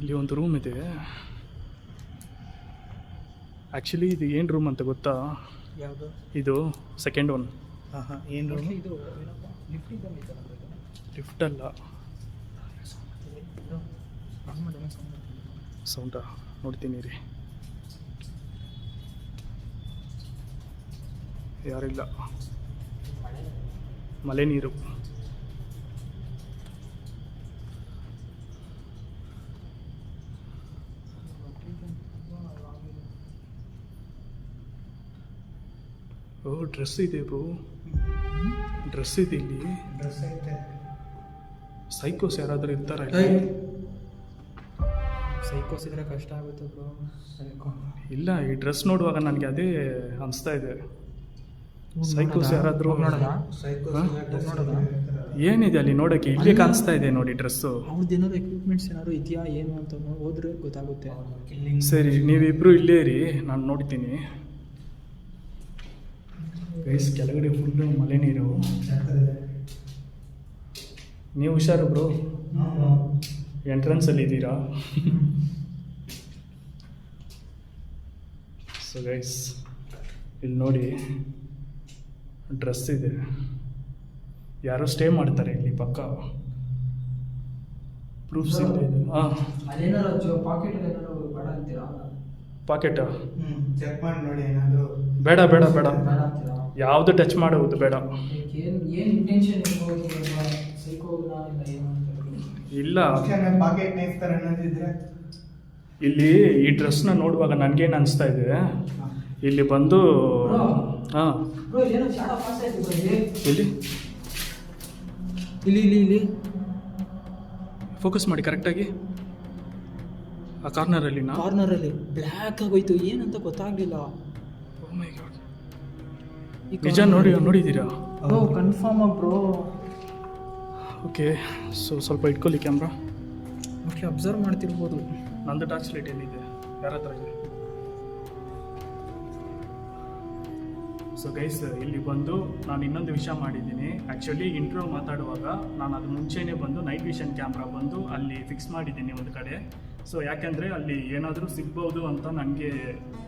ಇಲ್ಲಿ ಒಂದು ರೂಮ್ ಇದೆ. ಆ್ಯಕ್ಚುಲಿ ಇದು ಏನು ರೂಮ್ ಅಂತ ಗೊತ್ತಾ? ಯಾವುದು? ಇದು ಸೆಕೆಂಡ್ ಒನ್. ಹಾಂ ಹಾಂ, ಏನು ರೂಮ್ ಇದು? ಲಿಫ್ಟ್ ಅಲ್ಲ, ಸೌಂಡಾ ನೋಡ್ತೀನಿ ರೀ. ಯಾರಿಲ್ಲ, ಮಳೆ ನೀರು. ಓ, ಡ್ರೆಸ್ ಇದೆ ಬ್ರೋ, ಡ್ರೆಸ್ ಇದೆ ಇಲ್ಲಿ. ಡ್ರೆಸ್ ಐತೆ. ಸೈಕೋಸ್ ಯಾರಾದರೂ ಇರ್ತಾರ? ಸೈಕೋಸ್ ಇದ್ರೆ ಕಷ್ಟ ಆಗುತ್ತೆ ಬ್ರೋ. ಇಲ್ಲ, ಈ ಡ್ರೆಸ್ ನೋಡುವಾಗ ನನಗೆ ಅದೇ ಅನಿಸ್ತಾ ಇದೆ. ಸೈಕೋಸ್ ಯಾರಾದರೂ ಏನಿದೆ ಅಲ್ಲಿ ನೋಡೋಕ್ಕೆ? ಇಲ್ಲೇ ಕಾಣಿಸ್ತಾ ಇದೆ ನೋಡಿ ಡ್ರೆಸ್ಸು. ಅವ್ರದ್ದು ಏನಾದ್ರು ಎಕ್ವಿಪ್ಮೆಂಟ್ಸ್ ಏನಾದ್ರು ಇದೆಯಾ ಏನು ಅಂತ ಹೋದ್ರೆ ಗೊತ್ತಾಗುತ್ತೆ. ಸರಿ, ನೀವಿಬ್ರು ಇಲ್ಲೇ ಇರಿ, ನಾನು ನೋಡ್ತೀನಿ. ಗೈಸ್, ಕೆಳಗಡೆ ಫುಲ್ಲು ಮಳೆ ನೀರು. ನೀವು ಹುಷಾರು ಬ್ರೋ, ಎಂಟ್ರೆನ್ಸಲ್ಲಿ ಇದ್ದೀರಾ? ಸೊ ಗೈಸ್, ಇಲ್ಲಿ ನೋಡಿ, ಡ್ರೆಸ್ ಇದೆ. ಯಾರೋ ಸ್ಟೇ ಮಾಡ್ತಾರೆ ಇಲ್ಲಿ ಪಕ್ಕ. ಪ್ರೂಫ್ಸ್ ಇಲ್ಲ ಇದೆ. ಹಾಂ, ಪಾಕೆಟಾ? ಚೆಕ್ ಮಾಡಿ ನೋಡಿ ಏನಾದರೂ. ಬೇಡ ಬೇಡ ಬೇಡ, ಯಾವುದು ಟಚ್ ಮಾಡೋದು ಬೇಡ. ಇಲ್ಲ, ಇಲ್ಲಿ ಈ ಡ್ರೆಸ್ನ ನೋಡುವಾಗ ನನಗೇನು ಅನಿಸ್ತಾ ಇದೆ, ಇಲ್ಲಿ ಬಂದು ಹಾಂ, ಇಲ್ಲಿ ಇಲ್ಲಿ ಇಲ್ಲಿ ಇಲ್ಲಿ ಫೋಕಸ್ ಮಾಡಿ ಕರೆಕ್ಟಾಗಿ. ಆ ಕಾರ್ನರಲ್ಲಿ ಬ್ಲ್ಯಾಕ್ ಆಗೋಯ್ತು, ಏನಂತ ಗೊತ್ತಾಗಲಿಲ್ಲ. ನಿಜ ನೋಡಿದ್ದೀರಾ? Confirm bro. ಓಕೆ, ಸೊ ಸ್ವಲ್ಪ ಇಟ್ಕೊಳ್ಳಿ ಕ್ಯಾಮ್ರಾ. Okay, observe ಮಾಡ್ತಿರ್ಬೋದು. ನಂದು ಟಾರ್ಚ್ ಲೈಟ್ ಎಲ್ಲಿದೆ? ಯಾರ ಹತ್ರ ಇದೆ? ಸೊ ಗೈಸ್, ಇಲ್ಲಿ ಬಂದು ನಾನು ಇನ್ನೊಂದು ವಿಷಯ ಮಾಡಿದ್ದೀನಿ. ಆ್ಯಕ್ಚುಲಿ ಇಂಟ್ರೋ ಮಾತಾಡುವಾಗ ನಾನು ಅದು ಮುಂಚೆನೇ ಬಂದು ನೈಟ್ ವಿಷನ್ ಕ್ಯಾಮ್ರಾ ಬಂದು ಅಲ್ಲಿ ಫಿಕ್ಸ್ ಮಾಡಿದ್ದೀನಿ ಒಂದು ಕಡೆ. ಸೊ ಯಾಕೆಂದರೆ ಅಲ್ಲಿ ಏನಾದರೂ ಸಿಗ್ಬೋದು ಅಂತ ನನಗೆ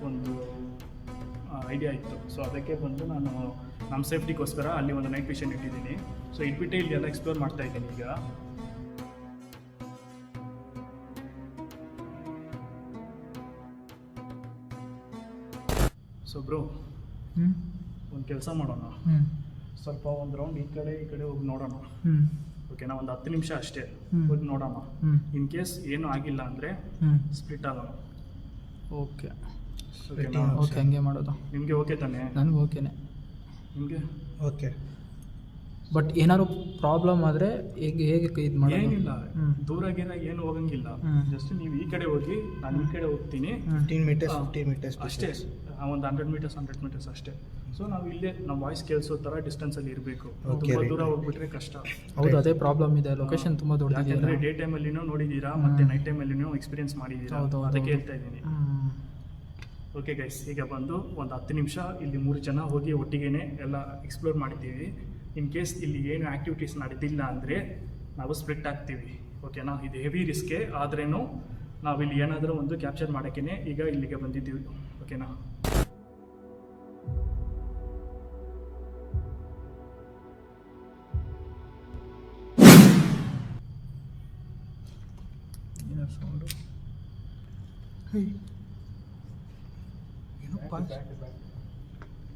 ಒಂದು ಐಡಿಯಾ ಇತ್ತು. ಸೊ ಅದಕ್ಕೆ ಬಂದು ನಾನು ನಮ್ಮ ಸೇಫ್ಟಿಗೋಸ್ಕರ ಅಲ್ಲಿ ಒಂದು ನೈಟ್ ವಿಷನ್ ಇಟ್ಟಿದ್ದೀನಿ. ಸೊ ಇಟ್ಬಿಟ್ಟು ಇಲ್ಲಿ ಎಲ್ಲ ಎಕ್ಸ್ಪ್ಲೋರ್ ಮಾಡ್ತಾ ಇದ್ದೀನಿ ಈಗ. ಸೊ ಬ್ರೋ, ಒಂದು ಕೆಲಸ ಮಾಡೋಣ, ಸ್ವಲ್ಪ ಒಂದು ರೌಂಡ್ ಈ ಕಡೆ ಹೋಗಿ ನೋಡೋಣ. ಓಕೆನಾ? ಒಂದು 10 ನಿಮಿಷ ಅಷ್ಟೇ ಹೋಗಿ ನೋಡೋಣ. ಇನ್ ಕೇಸ್ ಏನೂ ಆಗಿಲ್ಲ ಅಂದರೆ ಸ್ಪ್ಲಿಟ್ ಆಗೋಣ. ಓಕೆ ಓಕೆನಾ? ಓಕೆ, ಹಂಗೆ ಮಾಡೋದು. ನಿಮಗೆ ಓಕೆ ತಾನೆ? ನನಗೆ ಓಕೆನೆ. ನಿಮಗೆ ಓಕೆ. ಬಟ್ ಏನಾದ್ರು ಪ್ರಾಬ್ಲಮ್ ಆದರೆ ಹೇಗೆ ಇದು ಮಾಡಿ? ಏನಿಲ್ಲ, ದೂರಾಗಿರ ಏನು ಹೋಗಂಗಿಲ್ಲ. ಜಸ್ಟ್ ನೀವು ಈ ಕಡೆ ಹೋಗಿ, ನಾನು ಈ ಕಡೆ ಹೋಗ್ತೀನಿ. 15 ಮೀಟರ್ಸ್ ಅಷ್ಟೇ, ಒಂದು 100 ಮೀಟರ್ಸ್ ಅಷ್ಟೇ. ಸೊ ನಾವು ಇಲ್ಲೇ ನಮ್ಮ ವಾಯ್ಸ್ ಕೇಳಿಸೋ ಥರ ಡಿಸ್ಟೆನ್ಸಲ್ಲಿ ಇರಬೇಕು. ತುಂಬ ದೂರ ಹೋಗ್ಬಿಟ್ರೆ ಕಷ್ಟ. ಹೌದು, ಅದೇ ಪ್ರಾಬ್ಲಮ್ ಇದೆ. ಲೊಕೇಶನ್ ತುಂಬ ದೊಡ್ಡದಿದೆ. ಯಾಕಂದರೆ ಡೇ ಟೈಮಲ್ಲಿನೂ ನೋಡಿದ್ದೀರಾ, ಮತ್ತು ನೈಟ್ ಟೈಮಲ್ಲಿನೂ ಎಕ್ಸ್ಪೀರಿಯನ್ಸ್ ಮಾಡಿದ್ದೀರಾ, ಅದಕ್ಕೆ ಹೇಳ್ತಾ ಇದ್ದೀನಿ. ಓಕೆ ಗೈಸ್, ಈಗ ಬಂದು ಒಂದು 10 ನಿಮಿಷ ಇಲ್ಲಿ 3 ಜನ ಹೋಗಿ ಒಟ್ಟಿಗೆ ಎಲ್ಲ ಎಕ್ಸ್ಪ್ಲೋರ್ ಮಾಡಿದ್ದೀವಿ. ಇನ್ ಕೇಸ್ ಇಲ್ಲಿ ಏನು ಆ್ಯಕ್ಟಿವಿಟೀಸ್ ನಡೆದಿಲ್ಲ ಅಂದರೆ ನಾವು ಸ್ಪ್ಲಿಟ್ ಆಗ್ತೀವಿ. ಓಕೆನಾ? ಇದು ಹೆವಿ ರಿಸ್ಕೆ, ಆದ್ರೂ ನಾವು ಇಲ್ಲಿ ಏನಾದರೂ ಒಂದು ಕ್ಯಾಪ್ಚರ್ ಮಾಡೋಕ್ಕೇ ಈಗ ಇಲ್ಲಿಗೆ ಬಂದಿದ್ದೀವಿ. ಓಕೆನಾ?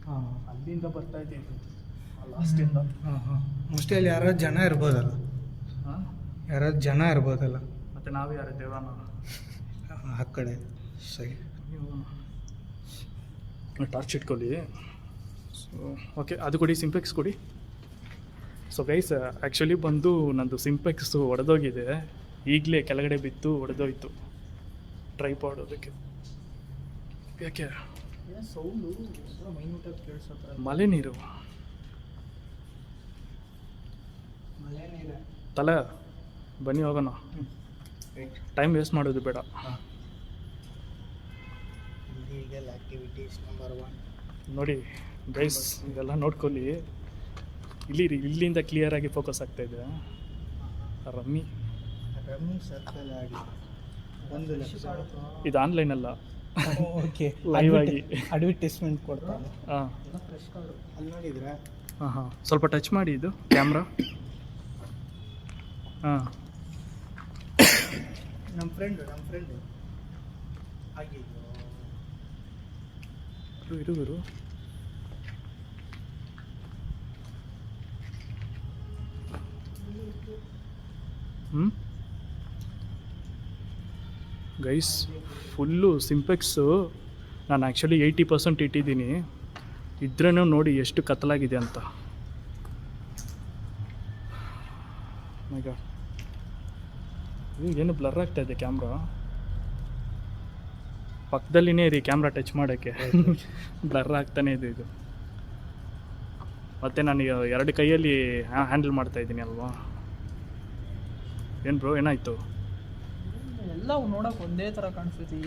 ಹಾಂ, ಅಲ್ಲಿಂದ ಬರ್ತಾ ಇದೆ ಇದು, ಲಾಸ್ಟಿಂದ. ಮೋಸ್ಟ್ಲಿ ಅಲ್ಲಿ ಯಾರು ಜನ ಇರ್ಬೋದಲ್ಲ. ಹಾಂ, ಯಾರಾದ್ರು ಜನ ಇರ್ಬೋದಲ್ಲ. ಮತ್ತು ನಾವು ಯಾರು ದೇವಾನ ಆ ಕಡೆ ಸರಿ. ನೀವು ಟಾರ್ಚ್ ಇಟ್ಕೊಳ್ಳಿ. ಸೊ ಓಕೆ, ಅದು ಕೊಡಿ, ಸಿಂಪೆಕ್ಸ್ ಕೊಡಿ. ಸೊ ಗೈಸ್, ಆ್ಯಕ್ಚುಲಿ ಬಂದು ನಂದು ಸಿಂಪೆಕ್ಸು ಒಡೆದೋಗಿದೆ. ಈಗಲೇ ಕೆಳಗಡೆ ಬಿತ್ತು, ಒಡೆದೋಯ್ತು ಟ್ರೈಪಾಡ್. ಅದಕ್ಕೆ ಯಾಕೆ ಸೌಂಡು ಮೈನ್ಯೂಟಾಗಿ ಕೇಳಿಸುತ್ತೆ. ಮಳೆ ನೀರು ತಲೆ. ಬನ್ನಿ ಹೋಗೋಣ, ಟೈಮ್ ವೇಸ್ಟ್ ಮಾಡೋದು ಬೇಡ. ನೋಡಿ ಗೈಸ್, ಇದೆಲ್ಲ ನೋಡ್ಕೊಳ್ಳಿ. ಇಲ್ಲಿಂದ ಕ್ಲಿಯರಾಗಿ ಫೋಕಸ್ ಆಗ್ತಾಯಿದೆ. ರಮ್ಮಿ ಸರ್ಕಲ್ ಆಡಿ 1,00,000. ಇದು ಆನ್ಲೈನ್ ಅಲ್ಲ, ಓಕೆ, ಲೈವ್ ಆಗಿ. ಅಡ್ವರ್ಟೈಸ್ಮೆಂಟ್ ಕೊಡ್ತಾನೆ. ಹಾಂ ಅಲ್ಲಿ ನೋಡಿದ್ರಾ? ಹಾಂ ಹಾಂ, ಸ್ವಲ್ಪ ಟಚ್ ಮಾಡಿ ಇದು ಕ್ಯಾಮ್ರಾ. ಹಾಂ, ನಮ್ಮ ಫ್ರೆಂಡು ಹಾಗೆ ಇರು ಗುರು. ಗೈಸ್, ಫುಲ್ಲು ಸಿಂಪೆಕ್ಸು ನಾನು ಆ್ಯಕ್ಚುಲಿ 80% ಇಟ್ಟಿದ್ದೀನಿ. ಇದ್ರೂ ನೋಡಿ ಎಷ್ಟು ಕತ್ತಲಾಗಿದೆ ಅಂತ. ಮೈ ಗಾಡ್, ಏನು ಬ್ಲರ್ ಆಗ್ತಾ ಇದೆ ಕ್ಯಾಮ್ರಾ. ಪಕ್ಕದಲ್ಲಿನೇ ಇರಿ ಕ್ಯಾಮ್ರಾ ಟಚ್ ಮಾಡೋಕ್ಕೆ. ಬ್ಲರ್ ಆಗ್ತಾನೇ ಇದೆ ಇದು. ಮತ್ತು ನಾನು ಎರಡು ಕೈಯಲ್ಲಿ ಹ್ಯಾಂಡಲ್ ಮಾಡ್ತಾ ಇದ್ದೀನಿ ಅಲ್ವಾ. ಏನು ಬ್ರೋ, ಏನಾಯಿತು? ಎಲ್ಲ ನೋಡೋಕೆ ಒಂದೇ ಥರ ಕಾಣಿಸ್ತೈತಿ.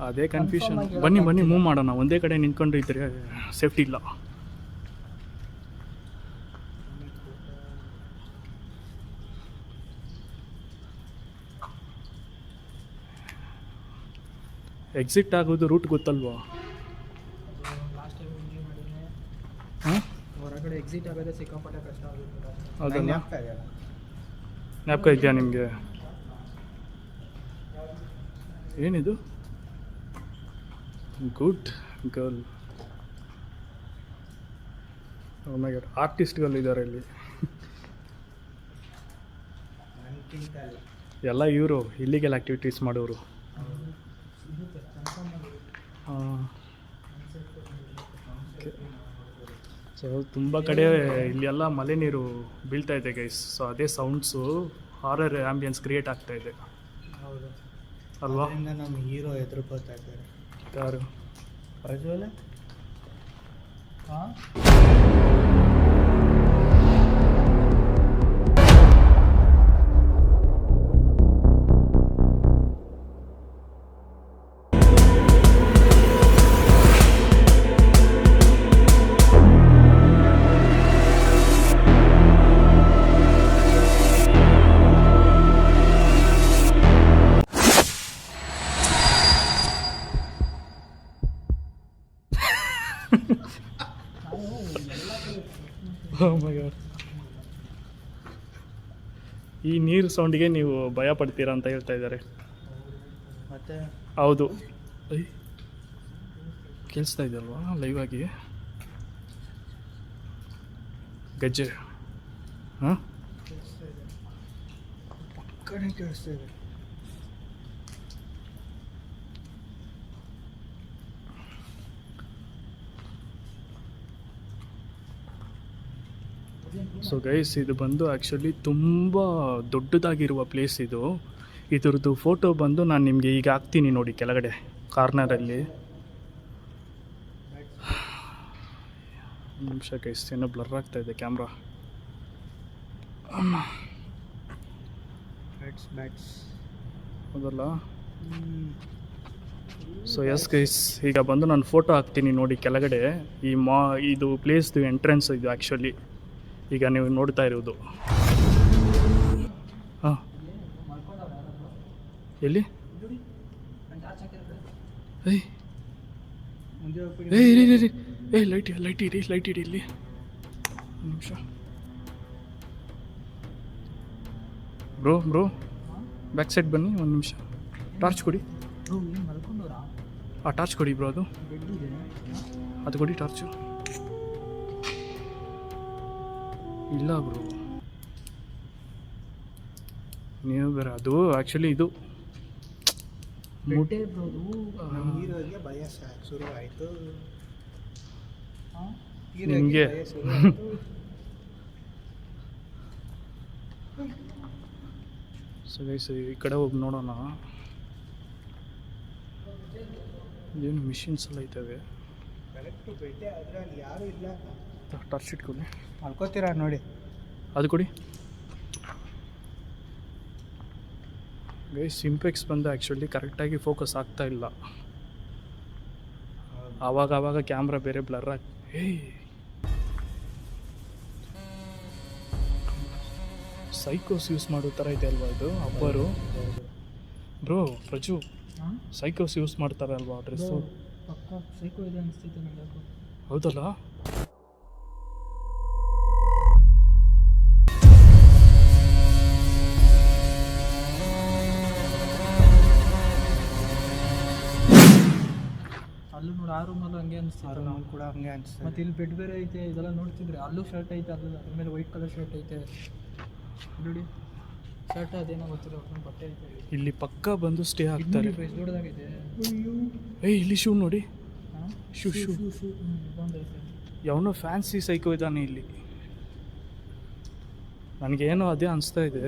ಅದೇ ಕನ್ಫ್ಯೂಷನ್. ಬನ್ನಿ ಮೂವ್ ಮಾಡೋಣ. ಒಂದೇ ಕಡೆ ನಿಂತ್ಕೊಂಡು ಇದ್ರೆ ಸೇಫ್ಟಿ ಇಲ್ಲ. ಎಕ್ಸಿಟ್ ಆಗೋದು ರೂಟ್ ಗೊತ್ತಲ್ವಾ? ಲಾಸ್ಟ್ ಟೈಮ್ ಹಿಂಗೆ ಮಾಡಿದ್ದೆ, ಹಾಂ, ಹೊರಗಡೆ ಎಕ್ಸಿಟ್ ಆಗೋದೇ ಸಿಕ್ಕಾಪಟ್ಟೆ ಕಷ್ಟ ಆಗುತ್ತೆ. ಅದಲ್ಲ, ಜ್ಞಾಪಕ ಇದೆಯಲ್ಲ? ಜ್ಞಾಪಕ ಇದೆಯಾ ನಿಮಗೆ? ಏನಿದು? Good girl. Oh my God, ಆರ್ಟಿಸ್ಟ್ಗಳಿದ್ದಾರೆ ಇಲ್ಲಿ. ನನಗಿಂತ ಅಲ್ಲ. ಎಲ್ಲ ಇವರು ಇಲ್ಲಿಗೆಲ್ ಆ್ಯಕ್ಟಿವಿಟೀಸ್ ಮಾಡೋರು. ಸೊ ತುಂಬ ಕಡೆ ಇಲ್ಲೆಲ್ಲ ಮಳೆ ನೀರು ಬೀಳ್ತಾ ಇದೆ ಗೈಸ್. ಸೊ ಅದೇ ಸೌಂಡ್ಸು ಹಾರರ್ ಆ್ಯಂಬಿಯನ್ಸ್ ಕ್ರಿಯೇಟ್ ಆಗ್ತಾ ಇದೆ ಹೌದು ಅಲ್ವಾ? ಅದರಿಂದ ನಮ್ಮ ಹೀರೋ ಹೆದರ್ಕೋತಾ ಇದ್ದಾರೆ. ಯಾರು? ಪ್ರಜ್ವಲ ಹಾಂ, Oh my God. ಈ ನೀರು ಸೌಂಡಿಗೆ ನೀವು ಭಯ ಪಡ್ತೀರಾ ಅಂತ ಹೇಳ್ತಾ ಇದ್ದಾರೆ. ಮತ್ತೆ ಹೌದು, ಕೇಳಿಸ್ತಾ ಇದೆಯಲ್ವಾ ಲೈವ್ ಆಗಿ ಗಜ್ಜೆ? ಹಾಂ, ಕಡೆ ಕೇಳಿಸ್ತಾ ಇದೆ. ಸೊ ಗೈಸ್, ಇದು ಬಂದು ಆ್ಯಕ್ಚುಲಿ ತುಂಬ ದೊಡ್ಡದಾಗಿರುವ ಪ್ಲೇಸ್ ಇದು. ಇದ್ರದ್ದು ಫೋಟೋ ಬಂದು ನಾನು ನಿಮಗೆ ಈಗ ಹಾಕ್ತೀನಿ ನೋಡಿ ಕೆಳಗಡೆ ಕಾರ್ನರಲ್ಲಿ. ನಿಮಿಷ ಗೈಸ್, ಏನೋ ಬ್ಲರ್ ಆಗ್ತಾ ಇದೆ ಕ್ಯಾಮ್ರಾ. ಬ್ಯಾಟ್ಸ್ ಹೌದಲ್ಲ? ಸೊ ಎಸ್ ಗೈಸ್, ಈಗ ಬಂದು ನಾನು ಫೋಟೋ ಹಾಕ್ತೀನಿ ನೋಡಿ ಕೆಳಗಡೆ. ಇದು ಪ್ಲೇಸ್ದು ಎಂಟ್ರೆನ್ಸ್ ಇದು ಆ್ಯಕ್ಚುಲಿ. ಈಗ ನೀವು ನೋಡ್ತಾ ಇರೋದು. ಹಾಂ, ಎಲ್ಲಿ? ಏಯ್ ಮುಂದೆ ಹೋಗ್ಬಿಡಿ. ಏಯ್ ಲೈಟ್ ಇಡಿ ಇಲ್ಲಿ. ಒಂದು ನಿಮಿಷ ಬ್ರೋ, ಬ್ಯಾಕ್ ಸೈಡ್ ಬನ್ನಿ ಒಂದು ನಿಮಿಷ. ಟಾರ್ಚ್ ಕೊಡಿ. ಏನು ಮಲ್ಕೊಂಡವ್ರಾ? ಆ ಟಾರ್ಚ್ ಕೊಡಿ ಬ್ರೋ, ಬೆಡ್ ಇದೆ. ಅದು ಕೊಡಿ ಟಾರ್ಚು. ಇಲ್ಲ ಬ್ರೋ, ನೀವು ಬೇರೆ. ಅದು ಆ್ಯಕ್ಚುಲಿ ಇದು ಬೆಡ್ಡೇ ಬ್ರೋ ಅದು. ನಮ್ಮ ಹೀರೋಗೆ ಭಯ ಶುರುವಾಯಿತು. ಹಾಂ, ನಿಮಗೆ ಭಯ ಶುರುವಾಯಿತು. ಸೊ ಗೈಸ್, ಈ ಕಡೆ ಹೋಗಿ ನೋಡೋಣ. ಏನು ಮಿಷಿನ್ಸ್ ಎಲ್ಲ ಇದ್ದಾವೆ. ಕರೆಕ್ಟು ಬೆಡ್ಡೆ, ಆದರೆ ಅಲ್ಲಿ ಯಾರೂ ಇಲ್ಲ. ಟಾರ್ಚ್ ಇಟ್ಕೊಳ್ಳಿ. ಮಲ್ಕೋತೀರಾ ನೋಡಿ. ಅದು ಕೊಡಿ ಗೈಸ್. ಸಿಂಪೆಕ್ಸ್ ಬಂದು ಆ್ಯಕ್ಚುಲಿ ಕರೆಕ್ಟಾಗಿ ಫೋಕಸ್ ಆಗ್ತಾ ಇಲ್ಲ. ಆವಾಗ ಕ್ಯಾಮ್ರಾ ಬೇರೆ ಬ್ಲರ್ ಸೈಕೋಸ್ ಯೂಸ್ ಮಾಡೋ ಥರ ಇದೆ ಅಲ್ವಾ ಇದು ಅಪ್ಪರು? ಬ್ರೋ ಪ್ರಜು ಹಾಂ ಸೈಕೋಸ್ ಯೂಸ್ ಮಾಡ್ತಾರಲ್ವಾ ಡ್ರೆಸ್ಸು ಪಕ್ಕ ಸೈಕೋ ಇದೆ ಅನಿಸ್ತೈತೆ ನನಗೆ ಯಾಕೋ. ಹೌದಲ್ಲ ಅಲ್ಲೂ ನೋಡಿ ಆ ರೂಮಲ್ಲೂ ಹಂಗೆ ಆ ಅನಿಸ್ತೈತೆ ರೂಮಲ್ಲಿ ಕೂಡ ಹಂಗೆ ಅನಿಸ್ತದೆ. ಮತ್ತು ಇಲ್ಲಿ ಬೆಡ್ ಬೇರೆ ಐತೆ ಇದೆಲ್ಲ ನೋಡ್ತಿದ್ರೆ ಅಲ್ಲೂ ಶರ್ಟ್ ಐತೆ ಅದ್ರ ಮೇಲೆ ವೈಟ್ ಕಲರ್ ಶರ್ಟ್ ಐತೆ ನೋಡಿ ಶರ್ಟ್ ಅದೇನೋ ಗೊತ್ತಿಲ್ಲ ಒಟ್ಟು ಬಟ್ಟೆ ಐತೆ ಇಲ್ಲಿ ಪಕ್ಕ ಬಂದು ಸ್ಟೇ ಆಗ್ತಾರೆ. ಎಷ್ಟು ದೊಡ್ಡದಾಗಿದೆ. ಏಯ್ ಇಲ್ಲಿ ಶೂ ನೋಡಿ, ಹಾಂ ಶೂ ಶೂ ಇದೊಂದು ಐತೆ. ಯಾವನೋ ಫ್ಯಾನ್ಸಿ ಸೈಕೋ ಇದ್ದಾನೆ ಇಲ್ಲಿ. ನನಗೇನೋ ಅದೇ ಅನಿಸ್ತಾ ಇದೆ.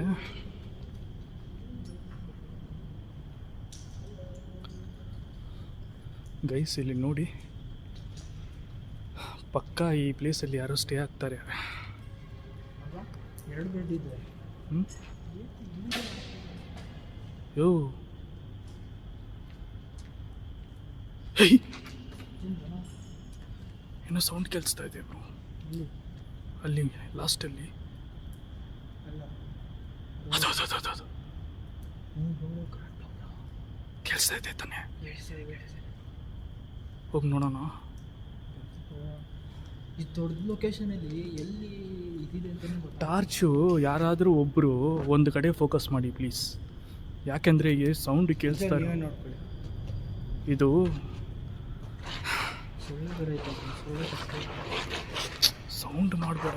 ಗೈಸ್ ಇಲ್ಲಿ ನೋಡಿ, ಪಕ್ಕ ಈ ಪ್ಲೇಸಲ್ಲಿ ಯಾರೋ ಸ್ಟೇ ಆಗ್ತಾರೆ. ಅಲ್ವಾ? ಎರಡು ಬೆಡ್ ಇದೆ. ಹ್ಞೂ ಯೋ ಹೇಯ್ ಏನೋ ಸೌಂಡ್ ಕೇಳಿಸ್ತಾ ಇದೆ ಬ್ರೋ. ಇಲ್ಲಿ ಅಲ್ಲಿ ಲಾಸ್ಟಲ್ಲಿ ಅಲ್ಲ ಅದು ಅದು ಅದು ಅದು ಕೇಳಿಸ್ತಾ ಇದೆ ತಾನೆ. ಹೋಗಿ ನೋಡೋಣ. ಈ ದೊಡ್ಡ ಲೊಕೇಶನಲ್ಲಿ ಎಲ್ಲಿ ಇದಿದೆ ಅಂತಲೇ ಗೊತ್ತಾಗ್ತಿಲ್ಲ. ಟಾರ್ಚು ಯಾರಾದರೂ ಒಬ್ಬರು ಒಂದು ಕಡೆ ಫೋಕಸ್ ಮಾಡಿ ಪ್ಲೀಸ್, ಯಾಕೆಂದರೆ ಈ ಸೌಂಡ್ ಕೇಳಿಸ್ತಾರೆ. ನೀವೇ ನೋಡ್ಕೊಳ್ಳಿ. ಇದು ಸೊಳ್ಳೆ ಬೇರೆ ಐತೆ ಸೊಳ್ಳೆ ಕಷ್ಟ. ಸೌಂಡ್ ಮಾಡಬೇಡ.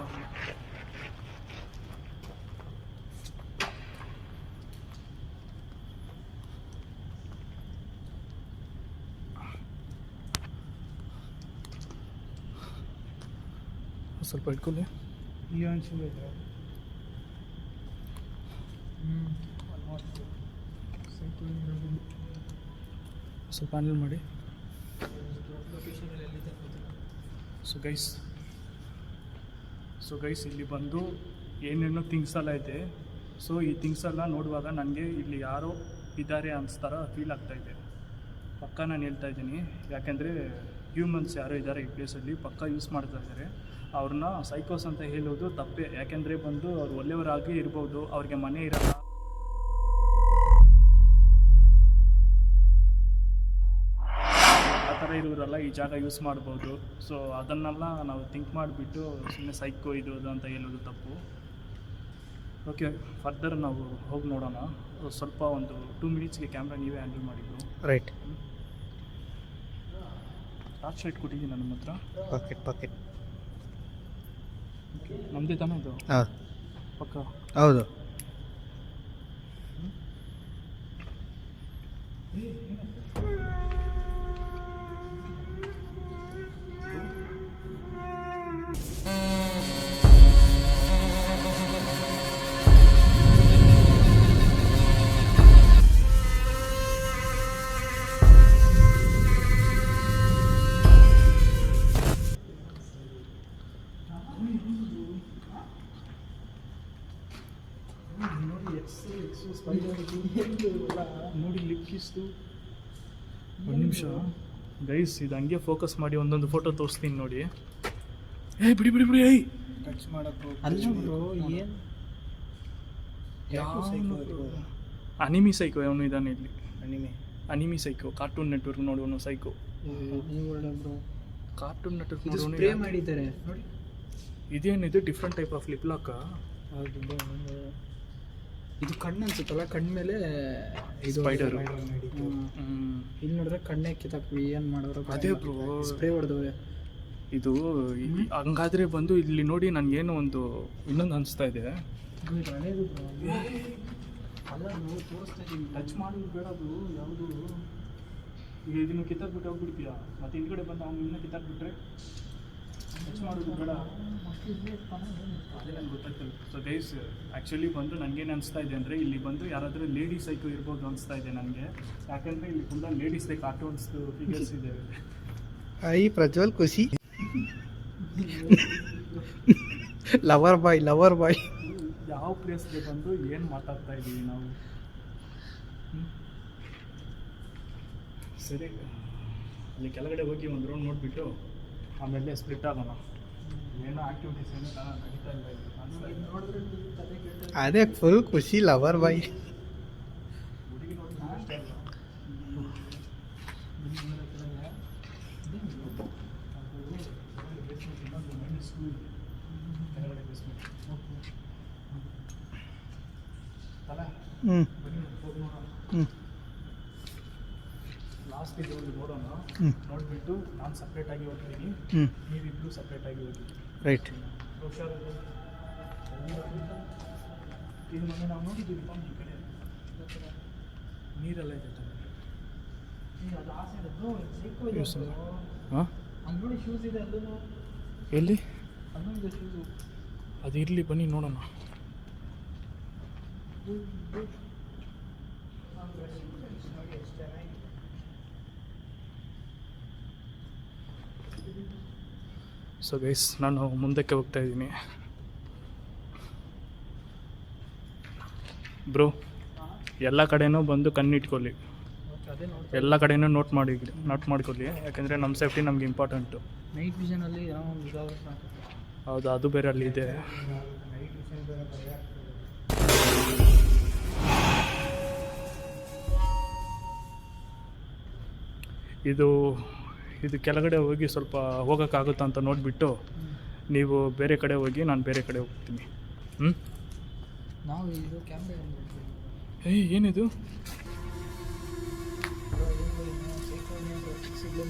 ಸ್ವಲ್ಪ ಇಟ್ಕೊಳ್ಳಿ. ಈ ಒಂದು ಶೂ ಇದೆ. ಆಲ್ಮೋಸ್ಟ್ ಸೈಕಲ್ ಇರೋದು ಸ್ವಲ್ಪ ಹ್ಯಾಂಡಲ್ ಮಾಡಿ. ದೊಡ್ಡ ಲೊಕೇಶನಲ್ಲಿ ಎಲ್ಲಿದೆ ಅಂತ ಗೊತ್ತಿಲ್ಲ. ಸೊ ಗೈಸ್ ಇಲ್ಲಿ ಬಂದು ಏನೇನೋ ಥಿಂಗ್ಸ್ ಎಲ್ಲ ಐತೆ. ಸೊ ಈ ಥಿಂಗ್ಸ್ ಎಲ್ಲ ನೋಡುವಾಗ ನನಗೆ ಇಲ್ಲಿ ಯಾರೋ ಇದ್ದಾರೆ ಅನಿಸ್ತಾರ ಫೀಲ್ ಆಗ್ತಾಯಿದೆ. ಪಕ್ಕ ನಾನು ಹೇಳ್ತಾ ಇದ್ದೀನಿ, ಯಾಕೆಂದರೆ ಹ್ಯೂಮನ್ಸ್ ಯಾರೋ ಇದ್ದಾರೆ ಈ ಪ್ಲೇಸಲ್ಲಿ, ಪಕ್ಕ ಯೂಸ್ ಮಾಡ್ತಾ ಇದ್ದಾರೆ. ಅವ್ರನ್ನ ಸೈಕೋಸ್ ಅಂತ ಹೇಳೋದು ತಪ್ಪೇ. ಯಾಕೆಂದರೆ ಬಂದು ಅವ್ರು ಒಳ್ಳೆಯವರಾಗಿ ಇರ್ಬೋದು, ಅವ್ರಿಗೆ ಮನೆ ಇರಲ್ಲ, ಆ ಥರ ಇರೋರೆಲ್ಲ ಈ ಜಾಗ ಯೂಸ್ ಮಾಡ್ಬೋದು. ಸೊ ಅದನ್ನೆಲ್ಲ ನಾವು ಥಿಂಕ್ ಮಾಡಿಬಿಟ್ಟು ಸುಮ್ಮನೆ ಸೈಕೋ ಇದು ಅಂತ ಹೇಳೋದು ತಪ್ಪು. ಓಕೆ, ಫರ್ದರ್ ನಾವು ಹೋಗಿ ನೋಡೋಣ. ಸ್ವಲ್ಪ ಒಂದು 2 ಮಿನಿಟ್ಸ್ಗೆ ಕ್ಯಾಮ್ರಾ ನೀವೇ ಹ್ಯಾಂಡಲ್ ಮಾಡಿದ್ರು. ರೈಟ್. ಟಾರ್ಚ್ ಲೈಟ್ ಕೊಟ್ಟಿದ್ದೀನಿ ನನ್ನ ಹತ್ರ. ಪಾಕೆಟ್ ನಮ್ಮದೇ ತಾನೇ ಇದು ಹೌದು ಪಕ್ಕ. ಹೌದು. ನೋಡಿ ಲಿಕ್ಕಿಸ್ತು. ಒಂದು ನಿಮಿಷ ಗೈಸ್, ಇದು ಹಂಗೆ ಫೋಕಸ್ ಮಾಡಿ ಒಂದೊಂದು ಫೋಟೋ ತೋರಿಸ್ತೀನಿ ನೋಡಿ. ಬಿಡಿ ಏಯ್ ಟಚ್ ಮಾಡೋಕ್ಕೂ ಅಲ್ಲಿ ಬ್ರೋ ಏನು ಅನಿಮಿ ಸೈಕೋ ಅವನು ಇದ್ದಾನೆ ಇಲ್ಲಿ. Anime anime psycho, Cartoon Network ನೋಡುವನು ಸೈಕೋ. ನೀವು ಒಳ್ಳೆ ಬ್ರೋ ಕಾರ್ಟೂನ್ ನೆಟ್ವರ್ಕ್ ಇದು ನೋಡೋನು ಸ್ಪ್ರೇ ಮಾಡಿದ್ದಾರೆ ನೋಡಿ. ಇದೇನಿದೆ different type of lip lock. ಹೌದು bro. ಇದು ಕಣ್ಣು ಅನ್ಸುತ್ತಲ್ಲ, ಕಣ್ಣ ಮೇಲೆ ಇದು ಸ್ಪೈಡರು. ಇಲ್ಲಿ ನೋಡಿದ್ರೆ ಕಣ್ಣೇ ಕಿತ್ತಾಕ್ವಿ ಏನು ಮಾಡೋರು. ಅದೇ ಬ್ರೋ, ಸ್ಪ್ರೇ ಹೊಡೆದವೆ ಇದು ಹಂಗಾದ್ರೆ ಬಂದು ಇಲ್ಲಿ ನೋಡಿ ನನಗೇನು ಒಂದು ಇನ್ನೊಂದು ಅನಿಸ್ತಾ ಇದೆ. ಹಳೇದು ಬ್ರೋ. ಅಲ್ಲ ನಾವು ತೋರಿಸ್ತಾ ಇದ್ದೀವಿ. ಟಚ್ ಮಾಡೋದು ಬೇಡದು ಯಾವುದು. ಈಗ ಇದನ್ನು ಕಿತ್ತಾಕ್ಬಿಟ್ಟು ಹೋಗ್ಬಿಡ್ತೀಯ, ಮತ್ತೆ ಹಿಂದ್ಗಡೆ ಬಂದು ಅವ್ನು ಇನ್ನೂ ಕಿತ್ತಾಕ್ಬಿಟ್ರೆ ಟಚ್ ಮಾಡೋದು ಬೇಡ. ಅದೇ ನನಗೆ ಗೊತ್ತಾಗ್ತದೆ. ಸೊ ಗೈಸ್, ಆ್ಯಕ್ಚುಲಿ ಬಂದು ನನಗೇನು ಅನಿಸ್ತಾ ಇದೆ ಅಂದರೆ ಇಲ್ಲಿ ಬಂದು ಯಾರಾದರೂ ಲೇಡೀಸ್ ಸೈಕೋ ಇರ್ಬೋದು ಅನಿಸ್ತಾ ಇದೆ ನನಗೆ. ಯಾಕೆಂದರೆ ಇಲ್ಲಿ ಫುಲ್ಲ ಲೇಡೀಸ್ದೇ ಕಾರ್ಟೂನ್ಸ್ದು ಫಿಗರ್ಸ್ ಇದೆ. ಐ ಪ್ರಜ್ವಲ್ ಖುಷಿ. ಲವರ್ ಬಾಯ್ ಯಾವ ಪ್ಲೇಸ್ಗೆ ಬಂದು ಏನು ಮಾತಾಡ್ತಾ ಇದ್ದೀವಿ ನಾವು. ಸರಿ, ಅಲ್ಲಿ ಕೆಳಗಡೆ ಹೋಗಿ ಒಂದು ರೌಂಡ್ ನೋಡಿಬಿಟ್ಟು ಆಮೇಲೆ ಸ್ಪ್ಲಿಟ್ ಆಗೋಣ. ಏನೋ ಆ್ಯಕ್ಟಿವಿಟೀಸ್ ಏನೋ ನಡೀತಾ ಇಲ್ಲ ಇಲ್ಲಿ. ಅದೇ ಫುಲ್ ಖುಷಿ ಲವರ್ ಬಾಯ್. ಹುಡುಗಿ ನೋಡಿ ಹ್ಞೂ ಹ್ಞೂ ಲಾಸ್ಟ್ ಇದು ನೋಡೋಣ. ಹ್ಞೂ ನೋಡಿಬಿಟ್ಟು ನಾನು ಸಪ್ರೇಟಾಗಿ ಹೋಗ್ತೀನಿ, ಹ್ಞೂ ನೀವಿಬ್ಬರು ಸಪ್ರೇಟಾಗಿ ಹೋಗಿ. ರೈಟ್. ಹುಷಾರು. ಇದು ಮೊನ್ನೆ ನಾವು ನೋಡಿದ್ದೀವಿ ಈ ಕಡೆ ನೀರೆಲ್ಲ ಇದೆ ಹಾಂ. ಅಲ್ಲಿ ನೋಡಿ ಶೂಸ್ ಇದೆ ಅಲ್ಲೂ. ಎಲ್ಲಿ? ಅಲ್ಲೂ ಇದೆ ಶೂಸು. ಅದು ಇರಲಿ, ಬನ್ನಿ ನೋಡೋಣ. ಸೊ ಗೈಸ್, ನಾನು ಮುಂದಕ್ಕೆ ಹೋಗ್ತಾ ಇದ್ದೀನಿ. ಬ್ರೋ, ಎಲ್ಲ ಕಡೆನೂ ಬಂದು ಕಣ್ಣಿಟ್ಕೊಳ್ಳಿ, ಓಕೆ, ಅದೇ ನೋಡಿ. ಎಲ್ಲ ಕಡೆನೂ ನೋಟ್ ಮಾಡ್ಕೊಳ್ಳಿ, ಯಾಕೆಂದರೆ ನಮ್ಮ ಸೇಫ್ಟಿ ನಮ್ಗೆ ಇಂಪಾರ್ಟೆಂಟು. ನೈಟ್ ವಿಷನಲ್ಲಿ ಏನೋ ಒಂದು ಇದಾಗುತ್ತೆ ಸಾಕು. ಹೌದು, ಅದು ಬೇರೆ ಅಲ್ಲಿ ಇದೆ. ಇದು ಕೆಳಗಡೆ ಹೋಗಿ ಸ್ವಲ್ಪ ಹೋಗೋಕ್ಕಾಗುತ್ತಾ ಅಂತ ನೋಡಿಬಿಟ್ಟು ನೀವು ಬೇರೆ ಕಡೆ ಹೋಗಿ, ನಾನು ಬೇರೆ ಕಡೆ ಹೋಗ್ತೀನಿ. ಹ್ಞೂ. ನಾವು ಇದು ಕ್ಯಾಮ್ರಾ ಏನಿದು?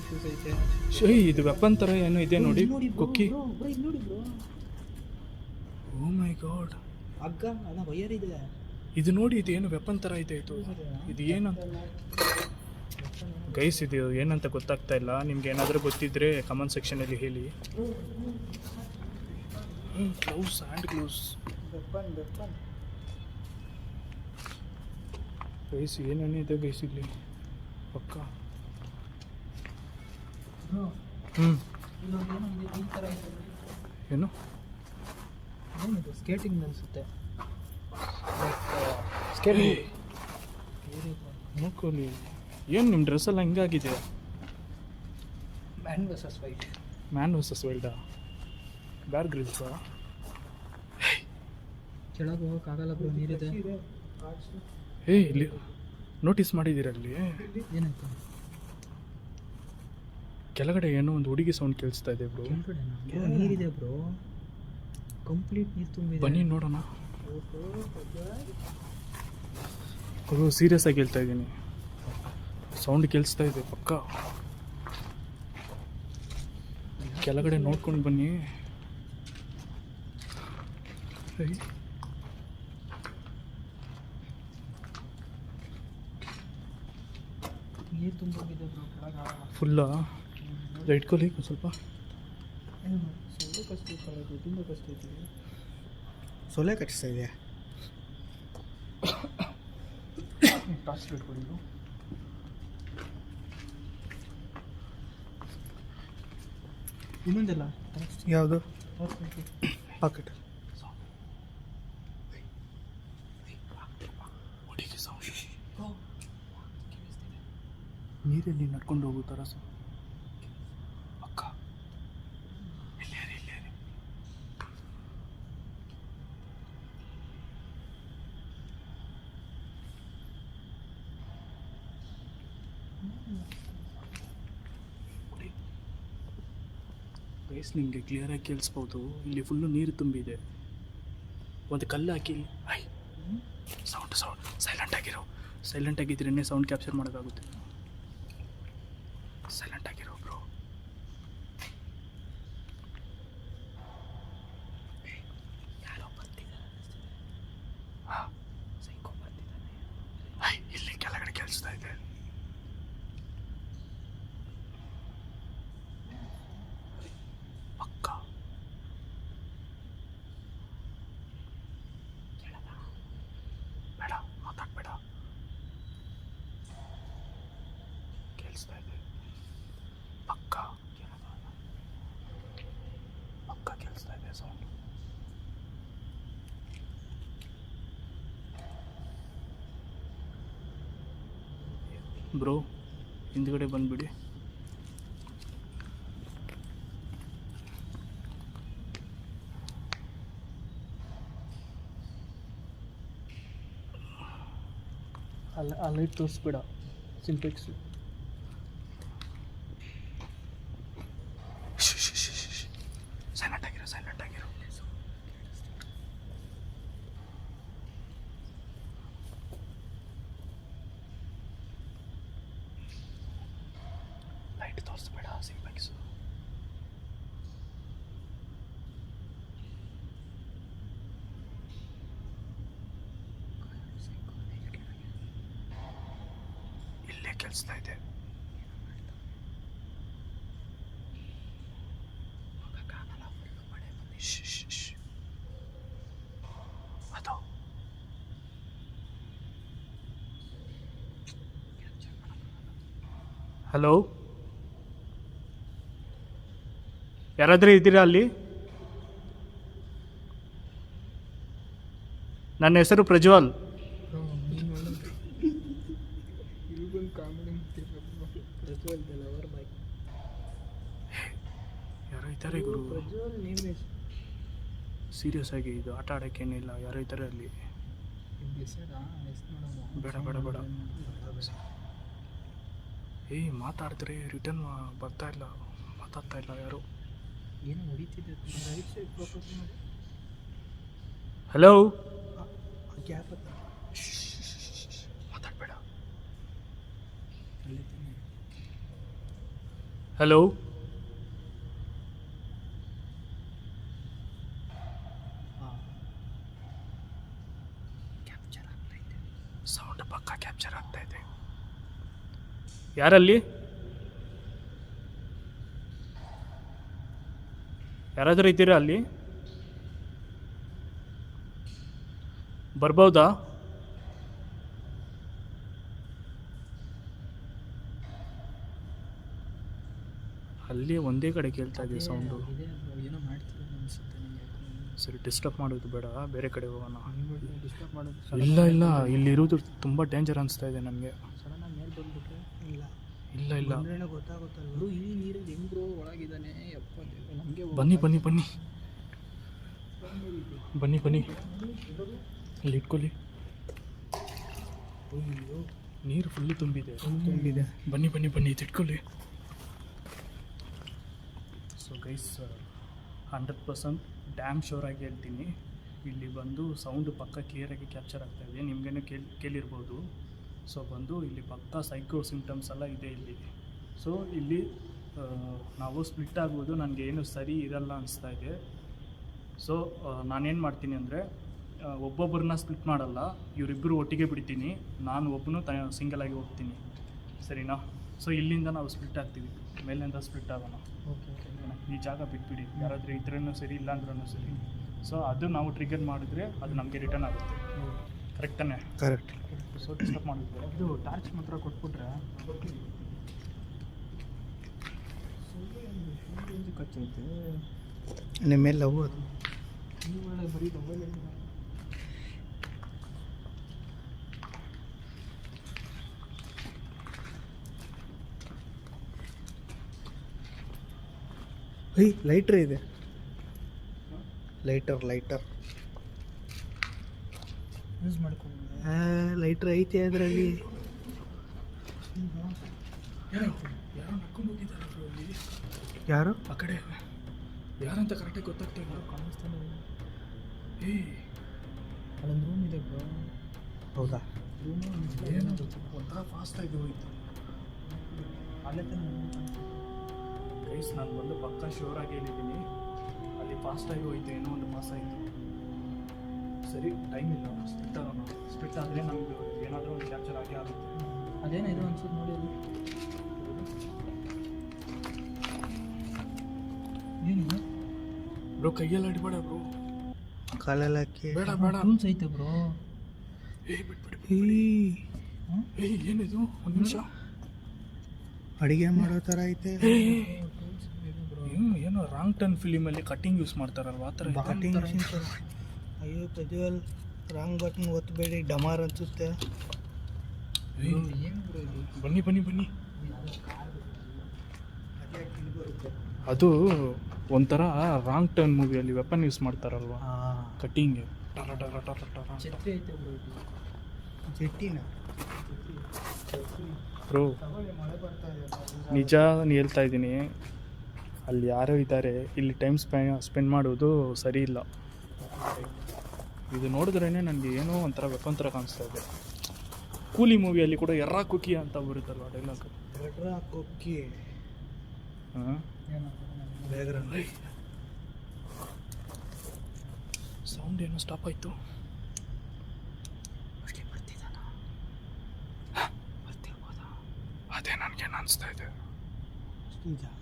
ಶೂಸ್ ಐತೆ. ಇದು ವೆಪನ್ ಥರ ಏನೋ ಇದೆ ನೋಡಿ, ಕುಕ್ಕಿ. ನೋಡಿ ಬ್ರೋ, ಓ ಮೈ ಗಾಡ್, ಹಗ್ಗ ಅಲ್ಲ, ವೈಯರ್ ಇದೆ. ಇದು ನೋಡಿ, ಇದು ಏನು ವೆಪನ್ ಥರ ಇದೆ. ಇದು ಏನು ಗೈಸ್? ಇದು ಏನಂತ ಗೊತ್ತಾಗ್ತಾ ಇಲ್ಲ. ನಿಮ್ಗೆ ಏನಾದರೂ ಗೊತ್ತಿದ್ರೆ ಕಮೆಂಟ್ ಸೆಕ್ಷನಲ್ಲಿ ಹೇಳಿ. Gloves, hand gloves. ಗೈಸ್ ಏನೇನಿದೆ ಗೈಸ್ ಇಲ್ಲಿ ಪಕ್ಕ. ಹ್ಞೂ. ಈ ಥರ ಐತೆ. ಏನು ಏನಿದು? ಸ್ಕೇಟಿಂಗ್ ಅನಿಸುತ್ತೆ. ನೋಡ್ಕೊಳ್ಳಿ. ಏನು ನಿಮ್ಮ ಡ್ರೆಸ್ಸೆಲ್ಲ ಹಿಂಗಾಗಿದೆ? Man versus white. Man versus ವೈಲ್ಡಾ? ಬ್ಯಾರ್ ಗ್ರಿಲ್ಸಾ? ಕೆಳಗೆ ಹೋಗೋಕ್ಕಾಗಲ್ಲ ಬ್ರೋ, ನೀರಿದೆ. ಇಲ್ಲಿ ನೋಟಿಸ್ ಮಾಡಿದ್ದೀರಲ್ಲಿ ಏನಾಯ್ತು? ಕೆಳಗಡೆ ಏನೋ ಒಂದು ಹುಡುಗಿ ಸೌಂಡ್ ಕೇಳಿಸ್ತಾ ಇದೆ ಬ್ರೋ. ಬ್ರೋ ನೀರಿದೆ ಬ್ರೋ, ಕಂಪ್ಲೀಟ್ ನೀರು ತುಂಬಿದೆ. ಬನ್ನಿ ನೋಡೋಣ. ಅದು ಸೀರಿಯಸ್ ಆಗಿ ಹೇಳ್ತಾ ಇದ್ದೀನಿ, ಸೌಂಡ್ ಕೇಳಿಸ್ತಾ ಇದೆ ಪಕ್ಕ. ಕೆಳಗಡೆ ನೋಡ್ಕೊಂಡು ಬನ್ನಿ. ನೀರು ತುಂಬೋಗಿದೆ ಬ್ರೋ, ಕೆಳಗೆ ಫುಲ್ಲಾ? ಇಟ್ಕೊಳ್ಳಿ ಒಂದು ಸ್ವಲ್ಪ. ಸೊಳ್ಳೆ ಕಷ್ಟ ಇತ್ತು, ತುಂಬ ಕಷ್ಟ ಐತಿ. ಸೊಳ್ಳೆ ಕಚ್ಚಿಸ್ತಾ ಇದೆಯಾ? ಟಾರ್ಚ್ ಇಟ್ಕೊಳ್ಳಿ. ಇನ್ನೊಂದಿಲ್ಲ ಯಾವುದು? ಪಾಕೆಟ್. ಹುಡುಗಿ ಸೌಂಡ್, ನೀರಲ್ಲಿ ನಡ್ಕೊಂಡು ಹೋಗೋ ಥರ ಸೌಂಡ್ ಅಕ್ಕ. ಇಲ್ಲೇ ಗೈಸ್, ನಿಮಗೆ ಕ್ಲಿಯರಾಗಿ ಕೇಳಿಸ್ಬೋದು. ಇಲ್ಲಿ ಫುಲ್ಲು ನೀರು ತುಂಬಿದೆ. ಒಂದು ಕಲ್ಲು ಹಾಕಿ. ಸೌಂಡ್ ಸೈಲೆಂಟ್ ಆಗಿದ್ರೇ ಸೌಂಡ್ ಕ್ಯಾಪ್ಚರ್ ಮಾಡೋಕ್ಕಾಗುತ್ತೆ. ಸೈಲೆಂಟ್ ಆಗಿರೋ ಬ್ರೋ. ಯಾರೋ ಬರ್ತಿದ್ದಾರೆ. ಹಾಂ, ಸೈಕೋ ಬರ್ತಿದ್ದಾನೆ. ಇಲ್ಲಿ ಕೆಳಗಡೆ ಕೇಳಿಸ್ತಾ ಇದೆ. ಪಕ್ಕ ಬೇಡ, ಮಾತಾಡಬೇಡ. ಕೇಳಿಸ್ತಾ ಇದೆ ಪಕ್ಕ ಕೇಳಿಸ್ತಾ ಇದೆ ಸೌಂಡ್. ಬ್ರೋ, ಹಿಂದ್ಗಡೆ ಬಂದ್ಬಿಡಿ. ಅಲ್ಲಿ ತೋರಿಸ್ಬೇಡ, ಸಿಂಟೆಕ್ಸ್. ಸೈಲೆಂಟ್ ಆಗಿರೋ. ಕಾಣಿಸ್ತಾ ಇದೆ. ಅದು ಹಲೋ, ಯಾರಾದರೂ ಇದ್ದೀರಾ ಅಲ್ಲಿ? ನನ್ನ ಹೆಸರು ಪ್ರಜ್ವಲ್. ಯಾರೋ ಇದ್ದಾರೆ ಗುರು, ಸೀರಿಯಸ್ ಆಗಿ ಇದು ಆಟ ಆಡೋಕ್ಕೇನಿಲ್ಲ. ಯಾರೋ ಇದ್ದಾರೆ ಅಲ್ಲಿ. ಬೇಡ ಬೇಡ ಬೇಡ. ಏಯ್ ಮಾತಾಡಿದ್ರೆ ರಿಟರ್ನ್ ಬರ್ತಾ ಇಲ್ಲ, ಮಾತಾಡ್ತಾ ಇಲ್ಲ ಯಾರು. ಏನೋ ಹೊಡಿತಿದ್ದೆ. ಹಲೋ, ಗ್ಯಾಪ್ ಮಾತಾಡಬೇಡ. ಹಲೋ, ಸೌಂಡ್ ಪಕ್ಕ ಕ್ಯಾಪ್ಚರ್ ಆಗ್ತಾ ಇದೆ. ಯಾರಲ್ಲಿ? ಯಾರಾದರೂ ಇದ್ದೀರಾ ಅಲ್ಲಿ? ಬರ್ಬೋದಾ? ಅಲ್ಲಿ ಒಂದೇ ಕಡೆ ಕೇಳ್ತಾ ಇದೆ ಸೌಂಡು. ಏನೋ ಮಾಡ್ತಿರೋದು ಅನಿಸುತ್ತೆ ನನಗೆ. ಸರಿ, ಡಿಸ್ಟರ್ಬ್ ಮಾಡೋದು ಬೇಡ, ಬೇರೆ ಕಡೆ ಹೋಗೋಣ. ಡಿಸ್ಟರ್ಬ್ ಮಾಡೋದು. ಇಲ್ಲ ಇಲ್ಲ, ಇಲ್ಲಿರೋದು ತುಂಬ ಡೇಂಜರ್ ಅನಿಸ್ತಾ ಇದೆ ನನಗೆ. ಸಡನ್ನಾಗಿ ಮೇಲೆ ಬಂದ್ಬಿಟ್ರೆ ಇಲ್ಲ ಇಲ್ಲ ಇಲ್ಲ, ಅಂದ್ರೆ ಗೊತ್ತಾಗುತ್ತಲ್ಲ. ಬ್ರೋ ಈ ನೀರಲ್ಲಿ ಹೆಂಗ್ ಬ್ರೋ ಒಳಗಿದ್ದಾನೆ? ಯಪ್ಪ ನಮಗೆ ಬನ್ನಿ ಬನ್ನಿ ಬನ್ನಿ ಬನ್ನಿ ಬನ್ನಿ, ಇಲ್ಲಿ ಇಟ್ಕೊಳ್ಳಿ. ನೀರು ಫುಲ್ಲು ತುಂಬಿದೆ. ಬನ್ನಿ ಬನ್ನಿ ಬನ್ನಿ, ಇದು ಇಟ್ಕೊಳ್ಳಿ. ಸೊ ಗೈಸ್, 100% ಡ್ಯಾಮ್ ಶೋರ್ ಆಗಿ ಹೇಳ್ತೀನಿ, ಇಲ್ಲಿ ಬಂದು ಸೌಂಡು ಪಕ್ಕ ಕ್ಲಿಯರಾಗಿ ಕ್ಯಾಪ್ಚರ್ ಆಗ್ತಾಯಿದೆ. ನಿಮಗೇನು ಕೇಳಿರ್ಬೋದು. ಸೊ ಬಂದು ಇಲ್ಲಿ ಪಕ್ಕ ಸೈಕೋ ಸಿಂಪ್ಟಮ್ಸ್ ಎಲ್ಲ ಇದೆ ಇಲ್ಲಿ. ಸೊ ಇಲ್ಲಿ ನಾವು ಸ್ಪ್ಲಿಟ್ ಆಗ್ಬೋದು, ನನಗೆ ಏನು ಸರಿ ಇರಲ್ಲ ಅನಿಸ್ತಾ ಇದೆ. ಸೊ ನಾನೇನು ಮಾಡ್ತೀನಿ ಅಂದರೆ, ಒಬ್ಬೊಬ್ಬರನ್ನ ಸ್ಪ್ಲಿಟ್ ಮಾಡಲ್ಲ, ಇವರಿಬ್ಬರು ಒಟ್ಟಿಗೆ ಬಿಡ್ತೀನಿ, ನಾನು ಒಬ್ಬನು ಸಿಂಗಲಾಗಿ ಹೋಗ್ತೀನಿ. ಸರಿನಾ? ಸೊ ಇಲ್ಲಿಂದ ನಾವು ಸ್ಪ್ಲಿಟ್ ಆಗ್ತೀವಿ, ಮೇಲಿಂದ ಸ್ಪ್ಲಿಟ್ ಆಗೋಣ. Okay okay. ಈ ಜಾಗ ಬಿಟ್ಬಿಡಿ, ಯಾರಾದರೂ ಇದ್ರೂ ಸರಿ, ಇಲ್ಲ ಅಂದ್ರೂ ಸರಿ. ಸೊ ಅದು ನಾವು ಟ್ರಿಗರ್ ಮಾಡಿದ್ರೆ ಅದು ನಮಗೆ ರಿಟರ್ನ್ ಆಗುತ್ತೆ. ಕರೆಕ್ಟ್ ತಾನೆ? ಕರೆಕ್ಟ್. ಸೊ ಡಿಸ್ಟರ್ಬ್ ಮಾಡಿದ್ರೆ ಇದು ಟಾರ್ಚ್ ಮಾತ್ರ ಕೊಟ್ಬಿಟ್ರೆ ಕಚ್ಚೈತೆ. ನಿಮ್ಮ ಮೇಲೆ ಲವ್ ಅದು. ಈ ಒಳ್ಳೆ ಬರೀ ಮೊಬೈಲ್ ಲೈಟ್ರ್ ಇದೆ. ಲೈಟರ್ ಯೂಸ್ ಮಾಡ್ಕೊಂಡು ಲೈಟ್ರ್ ಐತೆ ಅದರಲ್ಲಿ. ಯಾರೋ ನಡ್ಕೊಂಡು ಹೋಗಿದ್ದಾರೆ ಬ್ರೋ ಇಲ್ಲಿ. ಯಾರು? ಆ ಕಡೆ ಯಾರಂತ ಕರೆಕ್ಟಾಗಿ ಗೊತ್ತಾಗ್ತಾ ಇಲ್ಲ. ಕಾಣಿಸ್ತಾನೆ. ಏಯ್, ಅಲ್ಲೊಂದು ರೂಮ್ ಇದೆ ಬ್ರೋ. ಹೌದಾ? ರೂಮು ಏನು ಒಂಥರ ಫಾಸ್ಟಾಗಿ ಹೋಯ್ತು. ಅಲ್ಲೇ ತಾನೆ ಗೈಸ್, ನಾನು ಬಂದು ಪಕ್ಕ ಶೋರಾಗಿ ಹೇಳಿದ್ದೀನಿ, ಅಲ್ಲಿ ಫಾಸ್ಟಾಗಿ ಹೋಯ್ತು, ಏನೋ ಒಂದು ಪಾಸ್ ಆಯಿತು. ಸರಿ, ಟೈಮ್ ಇಲ್ಲ, ಸ್ಪ್ಲಿಟ್ ಆಗೋಣ. ಸ್ಪ್ಲಿಟ್ ಆದರೆ ನಮಗೆ ಏನಾದರೂ ಒಂದು ಕ್ಯಾಪ್ಚರ್ ಆಗೇ ಆಗುತ್ತೆ. ಅದೇನೋ ಇದು ಅನ್ಸುತ್ತೆ ನೋಡಿ ಅದು. ಏನಿದೆ ಬ್ರೋ? ಕೈಯೆಲ್ಲ ಅಡಿಬೇಡ ಬ್ರೋ, ಕಾಲೆಲ್ಲ ಹಾಕಿ. ಬೇಡ ಬೇಡ. ಟೂಲ್ಸ್ ಐತೆ ಬ್ರೋ. ಏಯ್ ಬಿಟ್ಬಿಡಿ. ಏಯ್ ಏನಿದು? ಒಂದು ನಿಮಿಷ. ಅಡಿಗೆ ಮಾಡೋ ಥರ ಐತೆ. ಏನೋ ರಾಂಗ್ ಟರ್ನ್ ಫಿಲಿಮಲ್ಲಿ ಕಟ್ಟಿಂಗ್ ಯೂಸ್ ಮಾಡ್ತಾರಲ್ವ, ಆ ಥರ ಇದೆ. ಕಟಿಂಗ್ ಅಯ್ಯೋ ಪ್ರಜ್ವಲ್, ರಾಂಗ್ ಬಟನ್ ಒತ್ತಬೇಡಿ, ಡಮಾರ್ ಅನ್ಸುತ್ತೆ. ಏಯ್, ಏನು ಬ್ರೋ ಇದು? ಬನ್ನಿ ಬನ್ನಿ ಬನ್ನಿ. ಅದು ಒಂಥರ ರಾಂಗ್ ಟರ್ನ್ ಮೂವಿಯಲ್ಲಿ ವೆಪನ್ ಯೂಸ್ ಮಾಡ್ತಾರಲ್ವ, ಕಟ್ಟಿಂಗ್. ಟರ ಟರ ಟರ ಟರ ಅಂತ. ಛತ್ರಿ ಐತೆ ಬ್ರೋ ಇದು. ಜೆಟ್ಟಿನ ಬ್ರೋ, ಮಳೆ ಬರ್ತಾ ಇದೆ. ನಿಜ ಹೇಳ್ತಾ ಇದ್ದೀನಿ, ಅಲ್ಲಿ ಯಾರೋ ಇದ್ದಾರೆ, ಇಲ್ಲಿ ಟೈಮ್ ಸ್ಪೆಂಡ್ ಮಾಡೋದು ಸರಿ ಇಲ್ಲ. ಇದು ನೋಡಿದ್ರೇ ನನಗೆ ಏನೋ ಒಂಥರ ವೆಪನ್ ಥರ ಕಾಣಿಸ್ತಾ ಇದೆ. ಕೂಲಿ ಮೂವಿಯಲ್ಲಿ ಕೂಡ ಎರ್ರಾ ಕುಕಿ ಅಂತ ಬರುತ್ತಲ್ವ ಡೈಲಾಗ್. ಎಡ್ರ ಕೊಕ್ಕಿ ಹಾಂ, ಬ್ಯಾಗ್ರೌಂಡ್. ಸೌಂಡ್ ಏನೋ ಸ್ಟಾಪ್ ಆಯಿತು. ಬರ್ತಿರ್ಬೋದಾ? ಅದೇ ನನಗೇನು ಅನಿಸ್ತಾ ಇದೆ. ಅಷ್ಟು ಜಾಗ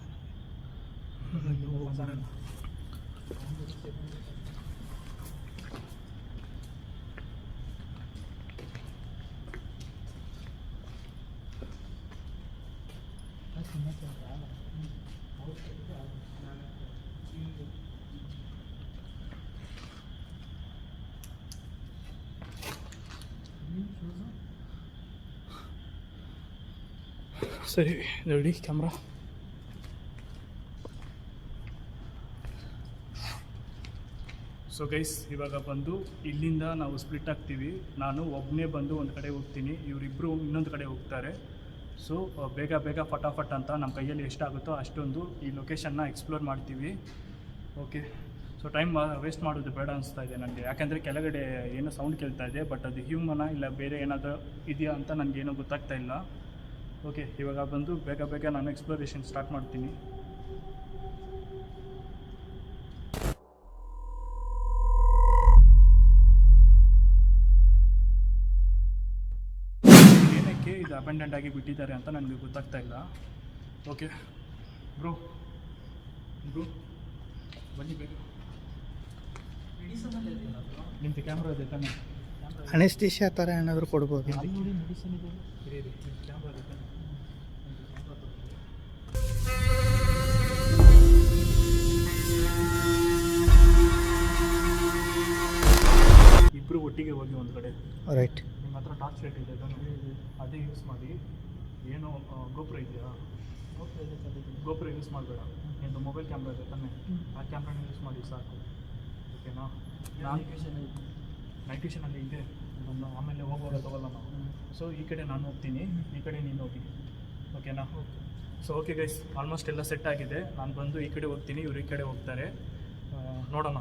ಸರಿ ನೋಡಿ ಕ್ಯಾಮ್ರಾ. ಸೊ ಗೈಸ್, ಇವಾಗ ಬಂದು ಇಲ್ಲಿಂದ ನಾವು ಸ್ಪ್ಲಿಟ್ ಆಗ್ತೀವಿ. ನಾನು ಒಬ್ಬನೇ ಬಂದು ಒಂದು ಕಡೆ ಹೋಗ್ತೀನಿ, ಇವರಿಬ್ಬರು ಇನ್ನೊಂದು ಕಡೆ ಹೋಗ್ತಾರೆ. ಸೊ ಬೇಗ ಬೇಗ ಫಟಾಫಟ್ ಅಂತ ನಮ್ಮ ಕೈಯಲ್ಲಿ ಎಷ್ಟಾಗುತ್ತೋ ಅಷ್ಟೊಂದು ಈ ಲೊಕೇಶನ್ನ ಎಕ್ಸ್ಪ್ಲೋರ್ ಮಾಡ್ತೀವಿ. ಓಕೆ, ಸೊ ಟೈಮ್ ವೇಸ್ಟ್ ಮಾಡೋದು ಬೇಡ ಅನಿಸ್ತಾ ಇದೆ ನನಗೆ. ಯಾಕೆಂದರೆ ಕೆಳಗಡೆ ಏನೋ ಸೌಂಡ್ ಕೇಳ್ತಾ ಇದೆ, ಬಟ್ ಅದು ಹ್ಯೂಮನ ಇಲ್ಲ ಬೇರೆ ಏನಾದರೂ ಇದೆಯಾ ಅಂತ ನನಗೇನೋ ಗೊತ್ತಾಗ್ತಾ ಇಲ್ಲ. ಓಕೆ, ಇವಾಗ ಬಂದು ಬೇಗ ಬೇಗ ನಾನು ಎಕ್ಸ್ಪ್ಲೋರೇಷನ್ ಸ್ಟಾರ್ಟ್ ಮಾಡ್ತೀನಿ. ಏನಕ್ಕೆ ಇದು ಅಬೆಂಡೆಂಟ್ ಆಗಿ ಬಿಟ್ಟಿದ್ದಾರೆ ಅಂತ ನನಗೆ ಗೊತ್ತಾಗ್ತಾ ಇಲ್ಲ. ಓಕೆ ಬ್ರೋ ಬನ್ನಿ ಬೇಗ. ನಿಮ್ಮದು ಕ್ಯಾಮ್ರಾ ಇದೆ ತಾನೆ? ಅನೆಸ್ಟೇಷಿಯಾ ಥರ ಏನಾದರೂ ಕೊಡ್ಬೋದು. ನೋಡಿ ಮೆಡಿಸಿನ್ ಇದೆ. ಕ್ಯಾಮ್ರಾ ಇದೆ ತಾನೆ? ಇಬ್ಬರು ಒಟ್ಟಿಗೆ ಹೋಗಿ ಒಂದು ಕಡೆ. ರೈಟ್. ನಿಮ್ಮ ಹತ್ರ ಟಾರ್ಚ್ ಲೈಟ್ ಇದೆ ತಾನೆ? ಅದೇ ಯೂಸ್ ಮಾಡಿ. ಏನೋ ಗೋಪುರ ಇದೆಯಾ? ಗೋಪುರ ಯೂಸ್ ಮಾಡಬೇಡ. ನಿಮ್ಮದು ಮೊಬೈಲ್ ಕ್ಯಾಮ್ರಾ ಇದೆ ತಾನೆ? ಆ ಕ್ಯಾಮ್ರಾನ ಯೂಸ್ ಮಾಡಿ ಸಾಕು. ಓಕೆನಾ? ನೈಟ್ ವಿಷನಲ್ಲಿ ಇದೆ, ನಾನು ಆಮೇಲೆ ಹೋಗುವಾಗ ತಗೊಲ್ಲ ನಾವು. ಸೊ ಈ ಕಡೆ ನಾನು ಹೋಗ್ತೀನಿ, ಈ ಕಡೆ ನೀನು ಹೋಗಿ. ಓಕೆನಾ? ಸೊ ಓಕೆ ಗೈಸ್, ಆಲ್ಮೋಸ್ಟ್ ಎಲ್ಲ ಸೆಟ್ ಆಗಿದೆ. ನಾನು ಬಂದು ಈ ಕಡೆ ಹೋಗ್ತೀನಿ, ಇವರು ಈ ಕಡೆ ಹೋಗ್ತಾರೆ. ನೋಡೋಣ.